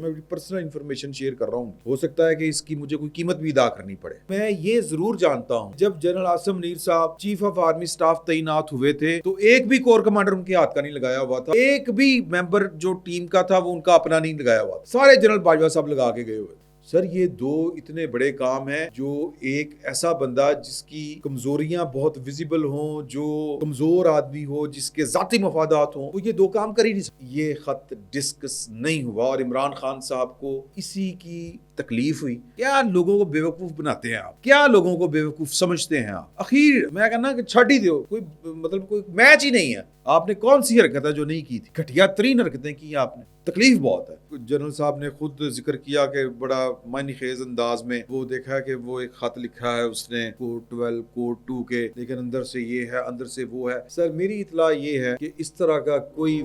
میں اپنی personal information share کر رہا ہوں. ہو سکتا ہے کہ اس کی مجھے کوئی قیمت بھی ادا کرنی پڑے. میں یہ ضرور جانتا ہوں جب جنرل عاصم منیر صاحب چیف آف آرمی سٹاف تعینات ہوئے تھے تو ایک بھی کور کمانڈر ان کے ہاتھ کا نہیں لگایا ہوا تھا. ایک بھی ممبر جو ٹیم کا تھا وہ ان کا اپنا نہیں لگایا ہوا تھا. سارے جنرل باجوہ صاحب لگا کے گئے ہوئے. سر یہ دو اتنے بڑے کام ہیں. جو ایک ایسا بندہ جس کی کمزوریاں بہت ویزیبل ہوں, جو کمزور آدمی ہو, جس کے ذاتی مفادات ہوں, وہ یہ دو کام کر ہی نہیں سکتا. یہ خط ڈسکس نہیں ہوا اور عمران خان صاحب کو اسی کی تکلیف ہوئی. کیا لوگوں کو بیوقوف بناتے ہیں آپ, کیا لوگوں کو بیوقوف سمجھتے ہیں آپ. اخیر میں کہنا کہ چھٹ ہی دو, کوئی مطلب کوئی میچ ہی نہیں ہے. آپ نے کون سی حرکت ہے جو نہیں کی تھی؟ گھٹیا ترین حرکتیں کی آپ نے. تکلیف بہت ہے. جنرل صاحب نے خود ذکر کیا کہ بڑا معنی خیز انداز میں وہ دیکھا کہ وہ ایک خط لکھا ہے اس نے کوڈ 12 کوڈ 2 کے, لیکن اندر سے یہ ہے اندر سے وہ ہے. سر میری اطلاع یہ ہے کہ اس طرح کا کوئی.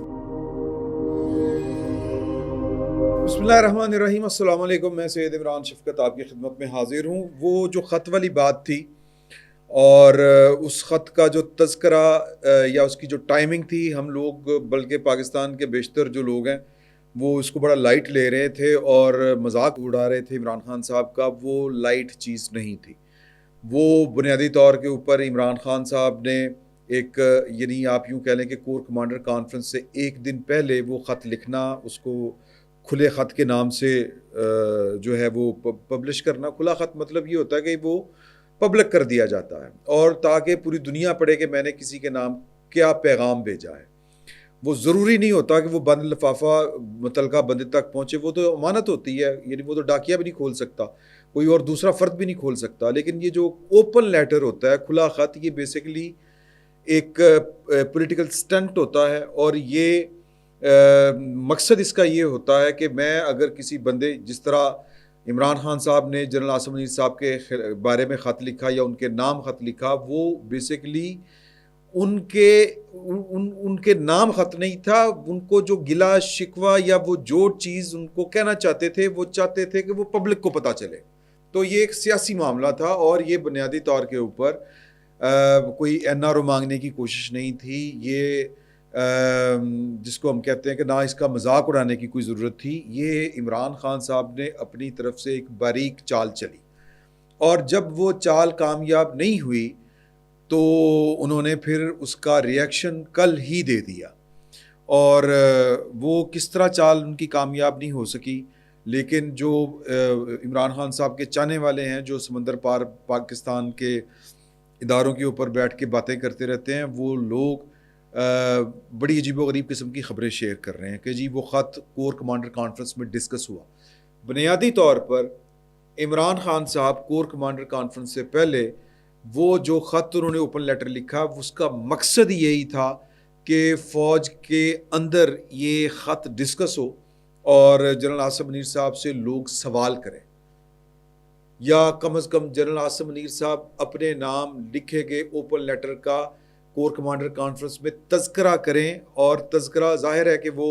بسم اللہ الرحمن الرحیم. السلام علیکم. میں سید عمران شفقت آپ کی خدمت میں حاضر ہوں. وہ جو خط والی بات تھی اور اس خط کا جو تذکرہ یا اس کی جو ٹائمنگ تھی, ہم لوگ بلکہ پاکستان کے بیشتر جو لوگ ہیں وہ اس کو بڑا لائٹ لے رہے تھے اور مذاق اڑا رہے تھے عمران خان صاحب کا. وہ لائٹ چیز نہیں تھی. وہ بنیادی طور کے اوپر عمران خان صاحب نے ایک, یعنی آپ یوں کہہ لیں کہ کور کمانڈر کانفرنس سے ایک دن پہلے وہ خط لکھنا, اس کو کھلے خط کے نام سے جو ہے وہ پبلش کرنا. کھلا خط مطلب یہ ہوتا ہے کہ وہ پبلک کر دیا جاتا ہے اور تاکہ پوری دنیا پڑھے کہ میں نے کسی کے نام کیا پیغام بھیجا ہے. وہ ضروری نہیں ہوتا کہ وہ بند لفافہ متعلقہ بندے تک پہنچے. وہ تو امانت ہوتی ہے, یعنی وہ تو ڈاکیا بھی نہیں کھول سکتا, کوئی اور دوسرا فرد بھی نہیں کھول سکتا. لیکن یہ جو اوپن لیٹر ہوتا ہے, کھلا خط, یہ بیسیکلی ایک پولیٹیکل سٹنٹ ہوتا ہے. اور یہ مقصد اس کا یہ ہوتا ہے کہ میں اگر کسی بندے, جس طرح عمران خان صاحب نے جنرل عاصم منیر صاحب کے بارے میں خط لکھا یا ان کے نام خط لکھا, وہ بیسیکلی ان کے نام خط نہیں تھا. ان کو جو گلا شکوہ یا وہ جو چیز ان کو کہنا چاہتے تھے, وہ چاہتے تھے کہ وہ پبلک کو پتہ چلے. تو یہ ایک سیاسی معاملہ تھا اور یہ بنیادی طور کے اوپر کوئی این آر او مانگنے کی کوشش نہیں تھی. یہ جس کو ہم کہتے ہیں کہ نہ اس کا مذاق اڑانے کی کوئی ضرورت تھی. یہ عمران خان صاحب نے اپنی طرف سے ایک باریک چال چلی اور جب وہ چال کامیاب نہیں ہوئی تو انہوں نے پھر اس کا ریئیکشن کل ہی دے دیا. اور وہ کس طرح چال ان کی کامیاب نہیں ہو سکی, لیکن جو عمران خان صاحب کے چاہنے والے ہیں, جو سمندر پار پاکستان کے اداروں کے اوپر بیٹھ کے باتیں کرتے رہتے ہیں, وہ لوگ بڑی عجیب و غریب قسم کی خبریں شیئر کر رہے ہیں کہ جی وہ خط کور کمانڈر کانفرنس میں ڈسکس ہوا. بنیادی طور پر عمران خان صاحب کور کمانڈر کانفرنس سے پہلے وہ جو خط انہوں نے اوپن لیٹر لکھا, اس کا مقصد یہی تھا کہ فوج کے اندر یہ خط ڈسکس ہو اور جنرل عاصم منیر صاحب سے لوگ سوال کریں, یا کم از کم جنرل عاصم منیر صاحب اپنے نام لکھے گئے اوپن لیٹر کا کور کمانڈر کانفرنس میں تذکرہ کریں. اور تذکرہ ظاہر ہے کہ وہ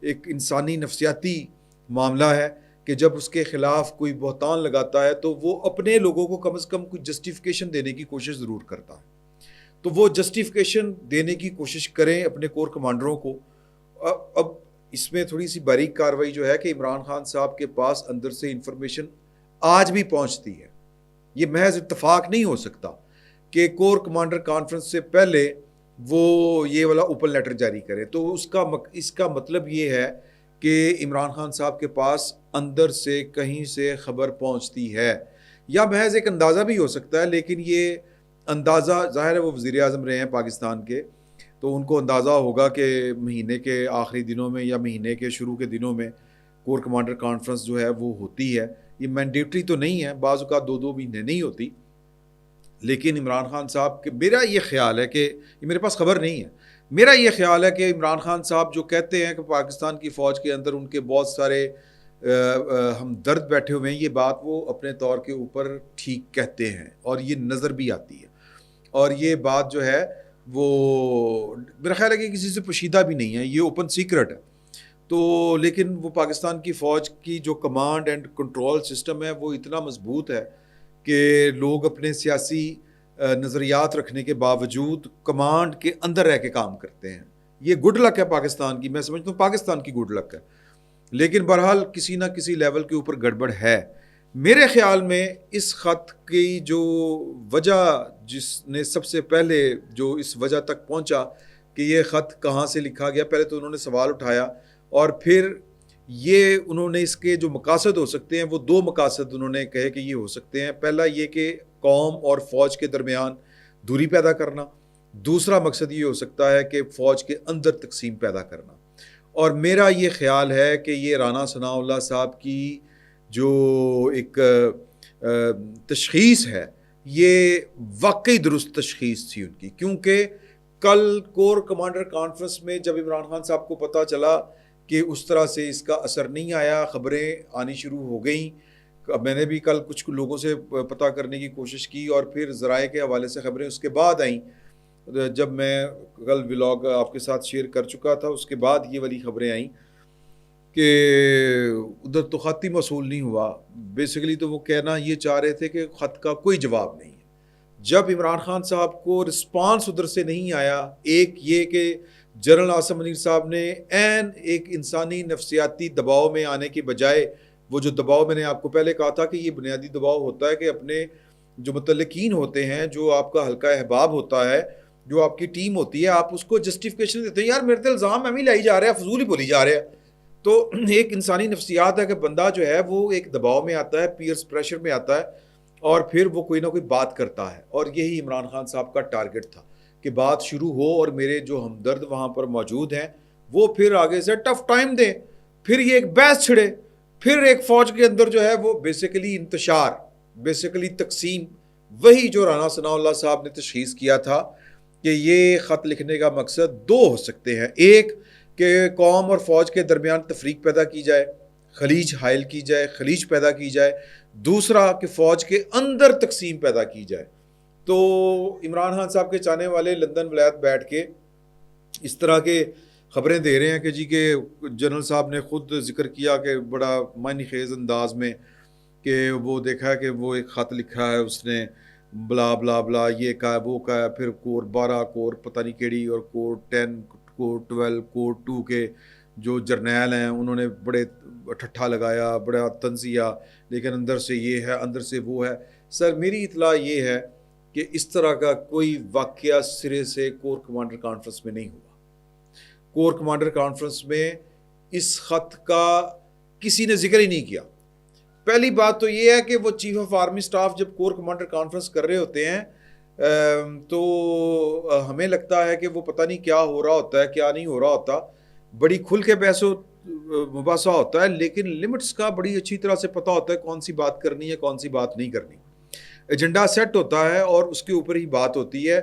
ایک انسانی نفسیاتی معاملہ ہے کہ جب اس کے خلاف کوئی بہتان لگاتا ہے تو وہ اپنے لوگوں کو کم از کم کوئی جسٹیفیکیشن دینے کی کوشش ضرور کرتا ہے. تو وہ جسٹیفیکیشن دینے کی کوشش کریں اپنے کور کمانڈروں کو. اب اس میں تھوڑی سی باریک کاروائی جو ہے کہ عمران خان صاحب کے پاس اندر سے انفارمیشن آج بھی پہنچتی ہے. یہ محض اتفاق نہیں ہو سکتا کہ کور کمانڈر کانفرنس سے پہلے وہ یہ والا اوپن لیٹر جاری کرے. تو اس کا مطلب یہ ہے کہ عمران خان صاحب کے پاس اندر سے کہیں سے خبر پہنچتی ہے, یا محض ایک اندازہ بھی ہو سکتا ہے. لیکن یہ اندازہ ظاہر ہے وہ وزیر اعظم رہے ہیں پاکستان کے, تو ان کو اندازہ ہوگا کہ مہینے کے آخری دنوں میں یا مہینے کے شروع کے دنوں میں کور کمانڈر کانفرنس جو ہے وہ ہوتی ہے. یہ مینڈیٹری تو نہیں ہے, بعض اوقات 2 مہینے نہیں ہوتی. لیکن عمران خان صاحب کے, میرا یہ خیال ہے کہ یہ میرے پاس خبر نہیں ہے, میرا یہ خیال ہے کہ عمران خان صاحب جو کہتے ہیں کہ پاکستان کی فوج کے اندر ان کے بہت سارے ہم درد بیٹھے ہوئے ہیں, یہ بات وہ اپنے طور کے اوپر ٹھیک کہتے ہیں اور یہ نظر بھی آتی ہے. اور یہ بات جو ہے وہ میرا خیال ہے کہ کسی سے پوشیدہ بھی نہیں ہے, یہ اوپن سیکرٹ ہے. تو لیکن وہ پاکستان کی فوج کی جو کمانڈ اینڈ کنٹرول سسٹم ہے وہ اتنا مضبوط ہے کہ لوگ اپنے سیاسی نظریات رکھنے کے باوجود کمانڈ کے اندر رہ کے کام کرتے ہیں. یہ گڈ لک ہے پاکستان کی, میں سمجھتا ہوں پاکستان کی گڈ لک ہے. لیکن بہرحال کسی نہ کسی لیول کے اوپر گڑبڑ ہے. میرے خیال میں اس خط کی جو وجہ جس نے سب سے پہلے جو اس وجہ تک پہنچا کہ یہ خط کہاں سے لکھا گیا، پہلے تو انہوں نے سوال اٹھایا اور پھر یہ انہوں نے اس کے جو مقاصد ہو سکتے ہیں وہ دو مقاصد انہوں نے کہے کہ یہ ہو سکتے ہیں. پہلا یہ کہ قوم اور فوج کے درمیان دوری پیدا کرنا، دوسرا مقصد یہ ہو سکتا ہے کہ فوج کے اندر تقسیم پیدا کرنا. اور میرا یہ خیال ہے کہ یہ رانا ثناء اللہ صاحب کی جو ایک تشخیص ہے یہ واقعی درست تشخیص تھی ان کی، کیونکہ کل کور کمانڈر کانفرنس میں جب عمران خان صاحب کو پتہ چلا کہ اس طرح سے اس کا اثر نہیں آیا، خبریں آنی شروع ہو گئیں. میں نے بھی کل کچھ لوگوں سے پتہ کرنے کی کوشش کی اور پھر ذرائع کے حوالے سے خبریں اس کے بعد آئیں. جب میں کل ولاگ آپ کے ساتھ شیئر کر چکا تھا اس کے بعد یہ والی خبریں آئیں کہ ادھر تو خط ہی موصول نہیں ہوا. بیسیکلی تو وہ کہنا یہ چاہ رہے تھے کہ خط کا کوئی جواب نہیں ہے. جب عمران خان صاحب کو رسپانس ادھر سے نہیں آیا، ایک یہ کہ جنرل عاصم منیر صاحب نے عین ایک انسانی نفسیاتی دباؤ میں آنے کے بجائے، وہ جو دباؤ میں نے آپ کو پہلے کہا تھا کہ یہ بنیادی دباؤ ہوتا ہے کہ اپنے جو متعلقین ہوتے ہیں، جو آپ کا حلقہ احباب ہوتا ہے، جو آپ کی ٹیم ہوتی ہے، آپ اس کو جسٹیفیکیشن دیتے ہیں، یار میرے تے الزام ہم ہی لائی جا رہے ہیں، فضول ہی بولی جا رہے ہیں. تو ایک انسانی نفسیات ہے کہ بندہ جو ہے وہ ایک دباؤ میں آتا ہے، پیئرس پریشر میں آتا ہے اور پھر وہ کوئی نہ کوئی بات کرتا ہے. اور یہی عمران خان صاحب کا ٹارگٹ تھا کہ بات شروع ہو اور میرے جو ہمدرد وہاں پر موجود ہیں وہ پھر آگے سے ٹف ٹائم دیں، پھر یہ ایک بحث چھڑے، پھر ایک فوج کے اندر جو ہے وہ بیسیکلی انتشار، بیسیکلی تقسیم، وہی جو رانا ثناء اللہ صاحب نے تشخیص کیا تھا کہ یہ خط لکھنے کا مقصد دو ہو سکتے ہیں. ایک کہ قوم اور فوج کے درمیان تفریق پیدا کی جائے، خلیج حائل کی جائے، خلیج پیدا کی جائے. دوسرا کہ فوج کے اندر تقسیم پیدا کی جائے. تو عمران خان صاحب کے چاہنے والے لندن ولایت بیٹھ کے اس طرح کے خبریں دے رہے ہیں کہ جی کہ جنرل صاحب نے خود ذکر کیا کہ بڑا معنی خیز انداز میں کہ وہ دیکھا ہے کہ وہ ایک خط لکھا ہے اس نے، بلا بلا بلا، یہ کہا وہ کہا، پھر کور 12 کور پتہ نہیں کیڑی اور کور 10 کور 12 کور 2 کے جو جرنیل ہیں انہوں نے بڑے ٹھٹھا لگایا، بڑا تنزیہ، لیکن اندر سے یہ ہے، اندر سے وہ ہے. سر میری اطلاع یہ ہے کہ اس طرح کا کوئی واقعہ سرے سے کور کمانڈر کانفرنس میں نہیں ہوا. کور کمانڈر کانفرنس میں اس خط کا کسی نے ذکر ہی نہیں کیا. پہلی بات تو یہ ہے کہ وہ چیف آف آرمی سٹاف جب کور کمانڈر کانفرنس کر رہے ہوتے ہیں تو ہمیں لگتا ہے کہ وہ پتہ نہیں کیا ہو رہا ہوتا ہے، کیا نہیں ہو رہا ہوتا، بڑی کھل کے بحث و مباحثہ ہوتا ہے، لیکن لمٹس کا بڑی اچھی طرح سے پتہ ہوتا ہے کون سی بات کرنی ہے، کون سی بات نہیں کرنی. ایجنڈا سیٹ ہوتا ہے اور اس کے اوپر ہی بات ہوتی ہے.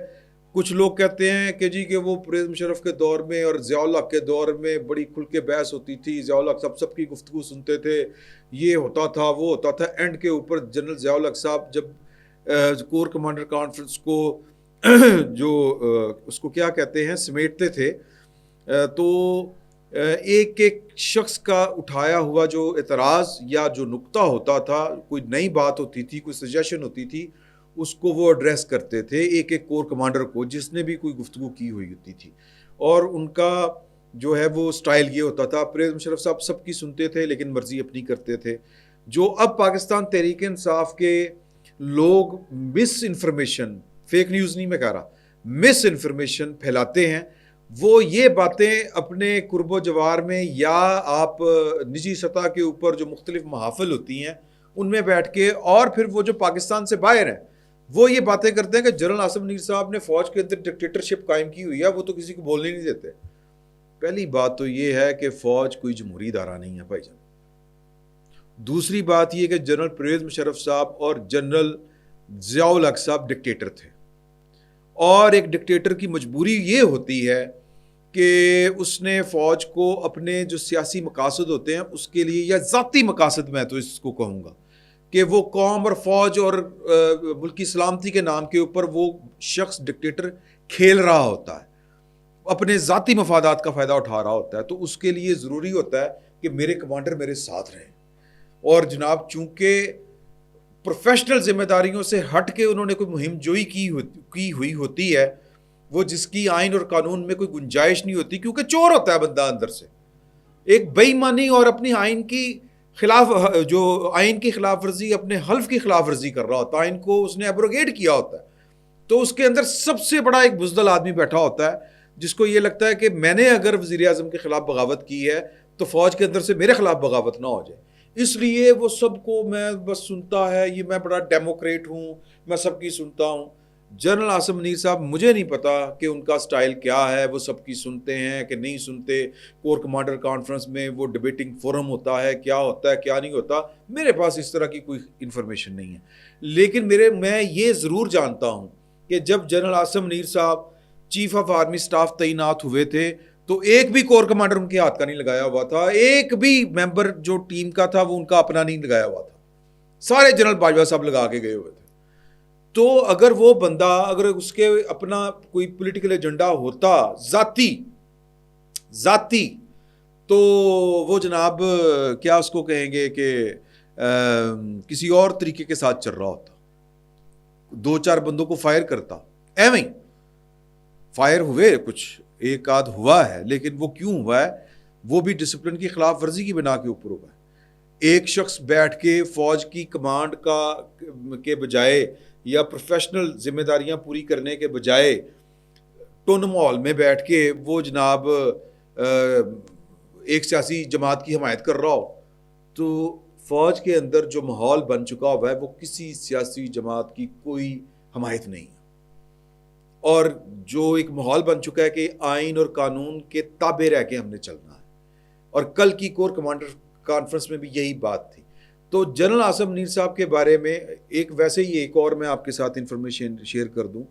کچھ لوگ کہتے ہیں کہ جی کہ وہ پرویز مشرف کے دور میں اور ضیاء الحق کے دور میں بڑی کھل کے بحث ہوتی تھی، ضیاء الحق سب کی گفتگو سنتے تھے، یہ ہوتا تھا وہ ہوتا تھا. اینڈ کے اوپر جنرل ضیاء الحق صاحب جب کور کمانڈر کانفرنس کو جو اس کو کیا کہتے ہیں سمیٹتے تھے، تو ایک ایک شخص کا اٹھایا ہوا جو اعتراض یا جو نقطہ ہوتا تھا، کوئی نئی بات ہوتی تھی، کوئی سجیشن ہوتی تھی، اس کو وہ ایڈریس کرتے تھے ایک ایک کور کمانڈر کو جس نے بھی کوئی گفتگو کی ہوئی ہوتی تھی. اور ان کا جو ہے وہ سٹائل یہ ہوتا تھا، پرویز مشرف صاحب سب کی سنتے تھے لیکن مرضی اپنی کرتے تھے. جو اب پاکستان تحریک انصاف کے لوگ مس انفارمیشن، فیک نیوز نہیں میں کہہ رہا، مس انفارمیشن پھیلاتے ہیں، وہ یہ باتیں اپنے قرب و جوار میں یا آپ نجی سطح کے اوپر جو مختلف محافل ہوتی ہیں ان میں بیٹھ کے، اور پھر وہ جو پاکستان سے باہر ہیں وہ یہ باتیں کرتے ہیں کہ جنرل عاصم منیر صاحب نے فوج کے اندر ڈکٹیٹرشپ قائم کی ہوئی ہے، وہ تو کسی کو بولنے نہیں دیتے. پہلی بات تو یہ ہے کہ فوج کوئی جمہوری ادارہ نہیں ہے بھائی جان. دوسری بات یہ کہ جنرل پرویز مشرف صاحب اور جنرل ضیاء الحق صاحب ڈکٹیٹر تھے، اور ایک ڈکٹیٹر کی مجبوری یہ ہوتی ہے کہ اس نے فوج کو اپنے جو سیاسی مقاصد ہوتے ہیں اس کے لیے، یا ذاتی مقاصد میں تو اس کو کہوں گا کہ وہ قوم اور فوج اور ملکی سلامتی کے نام کے اوپر وہ شخص ڈکٹیٹر کھیل رہا ہوتا ہے، اپنے ذاتی مفادات کا فائدہ اٹھا رہا ہوتا ہے. تو اس کے لیے ضروری ہوتا ہے کہ میرے کمانڈر میرے ساتھ رہیں. اور جناب چونکہ پروفیشنل ذمہ داریوں سے ہٹ کے انہوں نے کوئی مہم جوئی کی ہوئی ہوتی ہے، وہ جس کی آئین اور قانون میں کوئی گنجائش نہیں ہوتی، کیونکہ چور ہوتا ہے بندہ اندر سے. ایک بے ایمانی اور اپنی آئین کی خلاف جو آئین کی خلاف ورزی اپنے حلف کی خلاف ورزی کر رہا ہوتا ہے, آئین کو اس نے ایبروگیٹ کیا ہوتا ہے, تو اس کے اندر سب سے بڑا ایک بزدل آدمی بیٹھا ہوتا ہے جس کو یہ لگتا ہے کہ میں نے اگر وزیر اعظم کے خلاف بغاوت کی ہے تو فوج کے اندر سے میرے خلاف بغاوت نہ ہو جائے. اس لیے وہ سب کو میں بس سنتا ہے, یہ میں بڑا ڈیموکریٹ ہوں, میں سب کی سنتا ہوں. جنرل عاصم منیر صاحب, مجھے نہیں پتا کہ ان کا سٹائل کیا ہے, وہ سب کی سنتے ہیں کہ نہیں سنتے. کور کمانڈر کانفرنس میں وہ ڈبیٹنگ فورم ہوتا ہے, کیا ہوتا ہے کیا نہیں ہوتا, میرے پاس اس طرح کی کوئی انفارمیشن نہیں ہے. لیکن میں یہ ضرور جانتا ہوں کہ جب جنرل عاصم منیر صاحب چیف آف آرمی سٹاف تعینات ہوئے تھے تو ایک بھی کور کمانڈر ان کے ہاتھ کا نہیں لگایا ہوا تھا, ایک بھی ممبر جو ٹیم کا تھا وہ ان کا اپنا نہیں لگایا ہوا تھا, سارے جنرل باجوہ صاحب لگا کے گئے ہوئے تھے. تو اگر وہ بندہ, اگر اس کے اپنا کوئی پولیٹیکل ایجنڈا ہوتا ذاتی تو وہ جناب کیا اس کو کہیں گے کہ کسی اور طریقے کے ساتھ چل رہا ہوتا, 2-4 بندوں کو فائر کرتا. ایویں فائر ہوئے, کچھ ایک آدھ ہوا ہے, لیکن وہ کیوں ہوا ہے, وہ بھی ڈسپلن کی خلاف ورزی کی بنا کے اوپر ہوا ہے. ایک شخص بیٹھ کے فوج کی کمانڈ کے بجائے یا پروفیشنل ذمہ داریاں پوری کرنے کے بجائے ٹون مال میں بیٹھ کے وہ جناب ایک سیاسی جماعت کی حمایت کر رہا ہو, تو فوج کے اندر جو ماحول بن چکا ہوا ہے وہ کسی سیاسی جماعت کی کوئی حمایت نہیں ہے. اور جو ایک ماحول بن چکا ہے کہ آئین اور قانون کے تابع رہ کے ہم نے چلنا ہے, اور کل کی کور کمانڈر کانفرنس میں بھی یہی بات تھی. تو جنرل عاصم منیر صاحب کے بارے میں ایک ویسے ہی ایک اور میں آپ کے ساتھ انفارمیشن شیئر کر دوں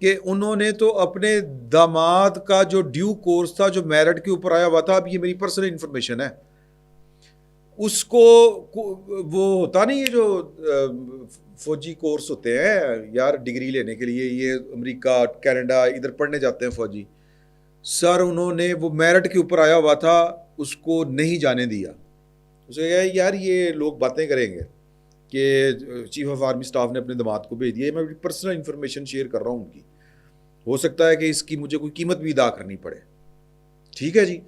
کہ انہوں نے تو اپنے داماد کا جو ڈیو کورس تھا جو میرٹ کے اوپر آیا ہوا تھا, اب یہ میری پرسنل انفارمیشن ہے, اس کو وہ ہوتا نہیں, یہ جو فوجی کورس ہوتے ہیں یار ڈگری لینے کے لیے, یہ امریکہ کینیڈا ادھر پڑھنے جاتے ہیں فوجی سر, انہوں نے وہ میرٹ کے اوپر آیا ہوا تھا, اس کو نہیں جانے دیا. اسے کہا یار یہ لوگ باتیں کریں گے کہ چیف آف آرمی سٹاف نے اپنے داماد کو بھیج دیا. میں پرسنل انفارمیشن شیئر کر رہا ہوں ان کی, ہو سکتا ہے کہ اس کی مجھے کوئی قیمت بھی ادا کرنی پڑے, ٹھیک ہے جی.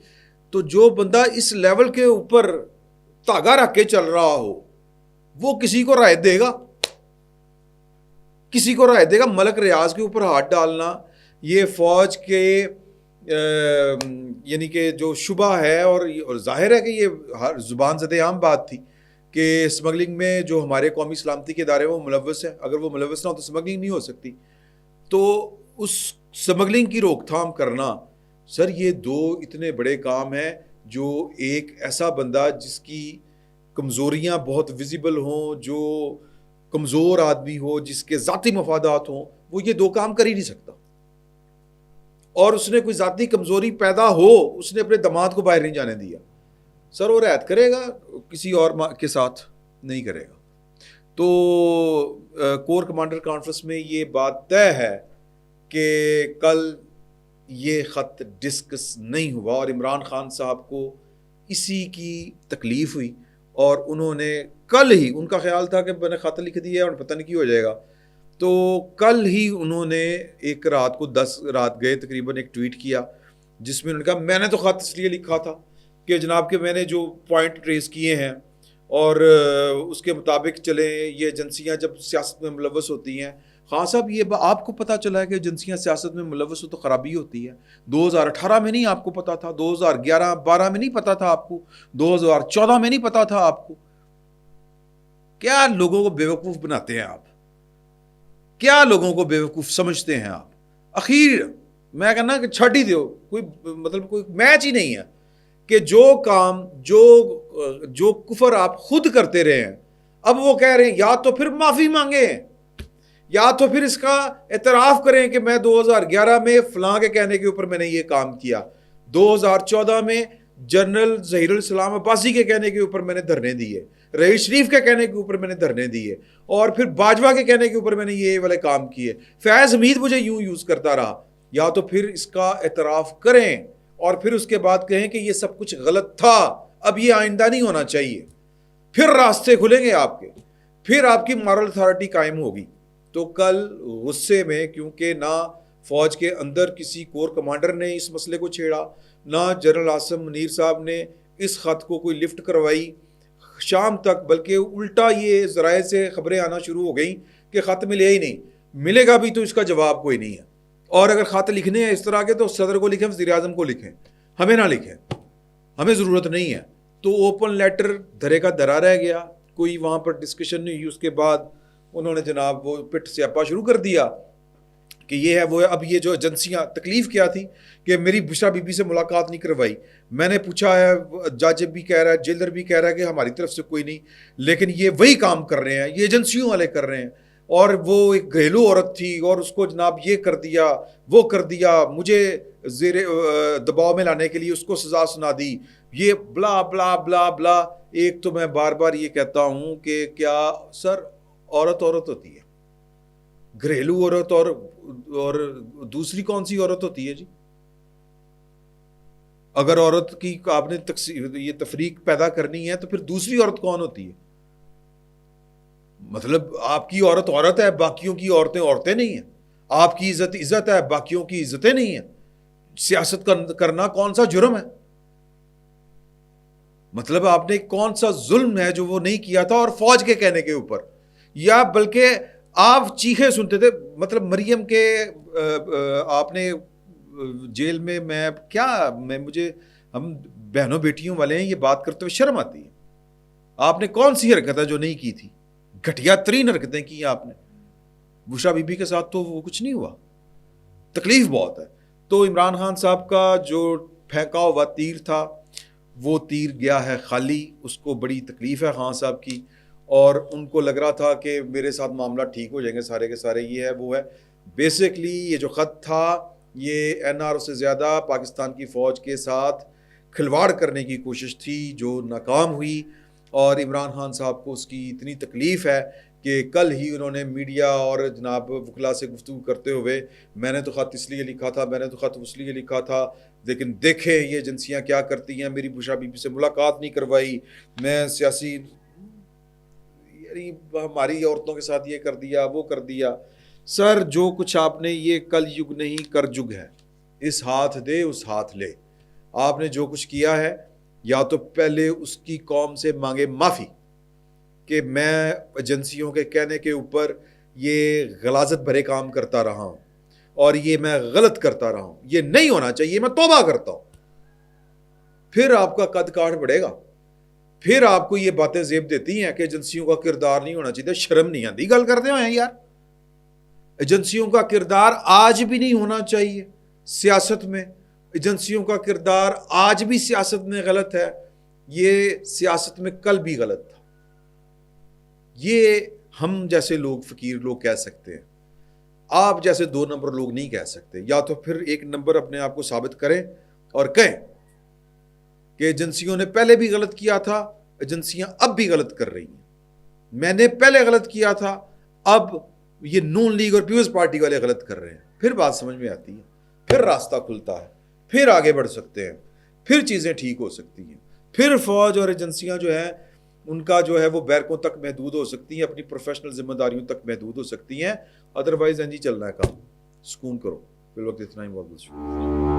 تو جو بندہ اس لیول کے اوپر دھاگا رکھ کے چل رہا ہو وہ کسی کو رائے دے گا, کسی کو رائے دے گا. ملک ریاض کے اوپر ہاتھ ڈالنا یہ فوج کے یعنی کہ جو شبہ ہے, اور ظاہر ہے کہ یہ ہر زبان زد عام بات تھی کہ اسمگلنگ میں جو ہمارے قومی سلامتی کے ادارے وہ ملوث ہیں, اگر وہ ملوث نہ ہو تو اسمگلنگ نہیں ہو سکتی. تو اس اسمگلنگ کی روک تھام کرنا سر, یہ 2 اتنے بڑے کام ہیں جو ایک ایسا بندہ جس کی کمزوریاں بہت ویزیبل ہوں, جو کمزور آدمی ہو, جس کے ذاتی مفادات ہوں, وہ یہ 2 کام کر ہی نہیں سکتا. اور اس نے کوئی ذاتی کمزوری پیدا ہو, اس نے اپنے داماد کو باہر نہیں جانے دیا. سر وہ رعایت کرے گا, کسی اور کے ساتھ نہیں کرے گا. تو کور کمانڈر کانفرنس میں یہ بات طے ہے کہ کل یہ خط ڈسکس نہیں ہوا, اور عمران خان صاحب کو اسی کی تکلیف ہوئی, اور انہوں نے کل ہی, ان کا خیال تھا کہ میں نے خط لکھ دیا اور پتہ نہیں کی ہو جائے گا, تو کل ہی انہوں نے ایک رات کو 10 رات گئے تقریباً ایک ٹویٹ کیا جس میں انہوں نے کہا میں نے تو خط اس لیے لکھا تھا کہ جناب کہ میں نے جو پوائنٹ ٹریس کیے ہیں اور اس کے مطابق چلیں. یہ ایجنسیاں جب سیاست میں ملوث ہوتی ہیں, خان صاحب یہ آپ کو پتہ چلا ہے کہ ایجنسیاں سیاست میں ملوث ہو تو خرابی ہوتی ہے. 2018 میں نہیں آپ کو پتا تھا, 2011-12 میں نہیں پتا تھا آپ کو, 2014 میں نہیں پتا تھا آپ کو. کیا لوگوں کو بیوقوف بناتے ہیں آپ, کیا لوگوں کو بیوقوف سمجھتے ہیں آپ. اخیر میں کہنا کہ چھٹ ہی دو, کوئی مطلب کوئی میچ ہی نہیں ہے کہ جو کام جو کفر آپ خود کرتے رہے ہیں, اب وہ کہہ رہے ہیں یا تو پھر معافی مانگیں یا تو پھر اس کا اعتراف کریں کہ میں 2011 میں فلاں کے کہنے کے اوپر میں نے یہ کام کیا, 2014 میں جنرل ظہیر الاسلام عباسی کے کہنے کے اوپر میں نے دھرنے دیے, رئیس شریف کے کہنے کے اوپر میں نے دھرنے دیے, اور پھر باجوہ کے کہنے کے اوپر میں نے یہ والے کام کیے. فیض حمید مجھے یوں یوز کرتا رہا. یا تو پھر اس کا اعتراف کریں اور پھر اس کے بعد کہیں کہ یہ سب کچھ غلط تھا, اب یہ آئندہ نہیں ہونا چاہیے. پھر راستے کھلیں گے آپ کے, پھر آپ کی مارل اتھارٹی قائم ہوگی. تو کل غصے میں, کیونکہ نہ فوج کے اندر کسی کور کمانڈر نے اس مسئلے کو چھیڑا, نہ جنرل عاصم منیر صاحب نے اس خط کو کوئی لفٹ کروائی شام تک، بلکہ الٹا یہ ذرائع سے خبریں آنا شروع ہو گئیں کہ خط ملے ہی نہیں، ملے گا بھی تو اس کا جواب کوئی نہیں ہے، اور اگر خط لکھنے ہیں اس طرح کے تو صدر کو لکھیں، وزیر اعظم کو لکھیں، ہمیں نہ لکھیں، ہمیں ضرورت نہیں ہے۔ تو اوپن لیٹر دھرے کا دھرا رہ گیا، کوئی وہاں پر ڈسکشن نہیں ہوئی۔ اس کے بعد انہوں نے جناب وہ پٹ سیاپا شروع کر دیا کہ یہ ہے وہ ہے۔ اب یہ جو ایجنسیاں، تکلیف کیا تھی کہ میری بشرا بی بی سے ملاقات نہیں کروائی، میں نے پوچھا ہے، جج بھی کہہ رہا ہے، جیلر بھی کہہ رہا ہے کہ ہماری طرف سے کوئی نہیں، لیکن یہ وہی کام کر رہے ہیں، یہ ایجنسیوں والے کر رہے ہیں، اور وہ ایک گھریلو عورت تھی اور اس کو جناب یہ کر دیا وہ کر دیا، مجھے زیر دباؤ میں لانے کے لیے اس کو سزا سنا دی، یہ بلا بلا بلا بلا۔ ایک تو میں بار بار یہ کہتا ہوں کہ کیا سر عورت ہوتی ہے؟ گھریلو عورت اور دوسری کون سی عورت ہوتی ہے جی؟ اگر عورت کی آپ نے یہ تفریق پیدا کرنی ہے تو پھر دوسری عورت کون ہوتی ہے؟ مطلب آپ کی عورت ہے، باقیوں کی عورتیں نہیں ہیں، آپ کی عزت ہے، باقیوں کی عزتیں نہیں ہیں، سیاست کرنا کون سا جرم ہے؟ مطلب آپ نے کون سا ظلم ہے جو وہ نہیں کیا تھا، اور فوج کے کہنے کے اوپر، یا بلکہ آپ چیخیں سنتے تھے۔ مطلب مریم کے آپ نے جیل میں مجھے ہم بہنوں بیٹیوں والے ہیں، یہ بات کرتے ہوئے شرم آتی ہے۔ آپ نے کون سی حرکت ہے جو نہیں کی تھی؟ گھٹیا ترین حرکتیں کی آپ نے۔ بشرا بی بی کے ساتھ تو وہ کچھ نہیں ہوا، تکلیف بہت ہے۔ تو عمران خان صاحب کا جو پھینکا ہوا تیر تھا وہ تیر گیا ہے خالی، اس کو بڑی تکلیف ہے خان صاحب کی، اور ان کو لگ رہا تھا کہ میرے ساتھ معاملہ ٹھیک ہو جائیں گے سارے کے سارے، یہ ہے وہ ہے۔ بیسکلی یہ جو خط تھا یہ این آر او سے زیادہ پاکستان کی فوج کے ساتھ کھلواڑ کرنے کی کوشش تھی جو ناکام ہوئی، اور عمران خان صاحب کو اس کی اتنی تکلیف ہے کہ کل ہی انہوں نے میڈیا اور جناب وکلا سے گفتگو کرتے ہوئے، میں نے تو خط اس لیے لکھا تھا، میں نے تو خط اس لیے لکھا تھا، لیکن دیکھیں یہ ایجنسیاں کیا کرتی ہیں، میری بشرا بی بی سے ملاقات نہیں کروائی، میں سیاسی یعنی ہماری عورتوں کے ساتھ یہ کر دیا وہ کر دیا۔ سر جو کچھ آپ نے، یہ کل یگ نہیں کر جگ ہے، اس ہاتھ دے اس ہاتھ لے۔ آپ نے جو کچھ کیا ہے، یا تو پہلے اس کی قوم سے مانگے معافی کہ میں ایجنسیوں کے کہنے کے اوپر یہ غلاظت بھرے کام کرتا رہا ہوں اور یہ میں غلط کرتا رہا ہوں، یہ نہیں ہونا چاہیے، میں توبہ کرتا ہوں۔ پھر آپ کا قد کاٹ بڑھے گا، پھر آپ کو یہ باتیں زیب دیتی ہیں کہ ایجنسیوں کا کردار نہیں ہونا چاہیے۔ شرم نہیں آتی گل کرتے ہوئے یار، ایجنسیوں کا کردار آج بھی نہیں ہونا چاہیے سیاست میں، ایجنسیوں کا کردار آج بھی سیاست میں غلط ہے، یہ سیاست میں کل بھی غلط تھا۔ یہ ہم جیسے لوگ، فقیر لوگ کہہ سکتے ہیں، آپ جیسے 2 نمبر لوگ نہیں کہہ سکتے۔ یا تو پھر 1 نمبر اپنے آپ کو ثابت کریں اور کہیں کہ ایجنسیوں نے پہلے بھی غلط کیا تھا، ایجنسیاں اب بھی غلط کر رہی ہیں، میں نے پہلے غلط کیا تھا، اب یہ نون لیگ اور پیپلز پارٹی والے غلط کر رہے ہیں۔ پھر بات سمجھ میں آتی ہے، پھر راستہ کھلتا ہے، پھر آگے بڑھ سکتے ہیں، پھر چیزیں ٹھیک ہو سکتی ہیں، پھر فوج اور ایجنسیاں جو ہیں ان کا جو ہے وہ بیرکوں تک محدود ہو سکتی ہیں، اپنی پروفیشنل ذمہ داریوں تک محدود ہو سکتی ہیں۔ ادروائز چلنا ہے کام، سکون کرو۔ فی الوقت اتنا ہی، بہت بہت شکریہ۔